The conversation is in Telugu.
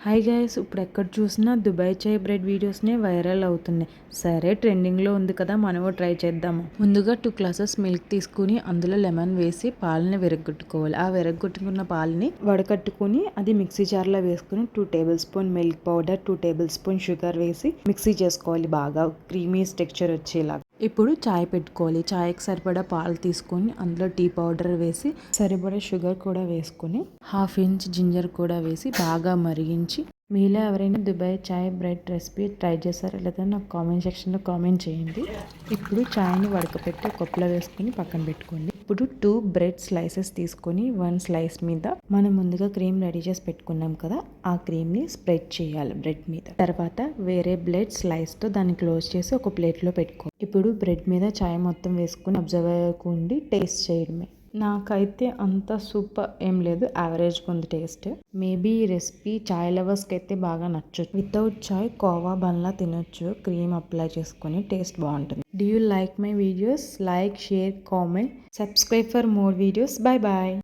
హాయ్ గైస్, ఇప్పుడు ఎక్కడ చూసినా దుబాయ్ చాయ్ బ్రెడ్ వీడియోస్నే వైరల్ అవుతున్నాయి. సరే ట్రెండింగ్లో ఉంది కదా, మనము ట్రై చేద్దాము. ముందుగా 2 గ్లాసెస్ మిల్క్ తీసుకుని అందులో లెమన్ వేసి పాలని విరగొట్టుకోవాలి. ఆ విరగొట్టుకున్న పాలని వడకట్టుకుని అది మిక్సీ జార్లో వేసుకుని 2 table spoon milk powder, 2 table spoon sugar వేసి మిక్సీ చేసుకోవాలి, బాగా క్రీమీ టెక్స్చర్ వచ్చేలాగా. ఇప్పుడు చాయ్ పెట్టుకోవాలి. చాయ్కి సరిపడా పాలు తీసుకొని అందులో టీ పౌడర్ వేసి సరిపడా షుగర్ కూడా వేసుకొని 1/2 ఇంచ్ జింజర్ కూడా వేసి బాగా మరిగించి, మీలో ఎవరైనా దుబాయ్ చాయ్ బ్రెడ్ రెసిపీ ట్రై చేశారో లేదా నాకు కామెంట్ సెక్షన్లో కామెంట్ చేయండి. ఇప్పుడు చాయ్ని వడకపెట్టి కప్పులో వేసుకొని పక్కన పెట్టుకోండి. ఇప్పుడు 2 బ్రెడ్ స్లైసెస్ తీసుకొని 1 స్లైస్ మీద మనం ముందుగా క్రీమ్ రెడీ చేసి పెట్టుకున్నాం కదా, ఆ క్రీమ్ని స్ప్రెడ్ చేయాలి బ్రెడ్ మీద. తర్వాత వేరే బ్రెడ్ స్లైస్తో దాన్ని క్లోజ్ చేసి ఒక ప్లేట్లో పెట్టుకోవాలి. ఇప్పుడు బ్రెడ్ మీద చాయ్ మొత్తం వేసుకొని అబ్జర్వ్ అయ్యకుండి టేస్ట్ చేయడమే. నాకైతే అంత సూపర్ ఏం లేదు, యావరేజ్గా ఉంది టేస్ట్. మేబీ ఈ రెసిపీ చాయ్ లవర్స్కి అయితే బాగా నచ్చచ్చు. వితౌట్ చాయ్ కోవా బన్లా తినొచ్చు, క్రీమ్ అప్లై చేసుకొని టేస్ట్ బాగుంటుంది. Do you like my videos? Like, share, comment, subscribe for more videos. Bye bye.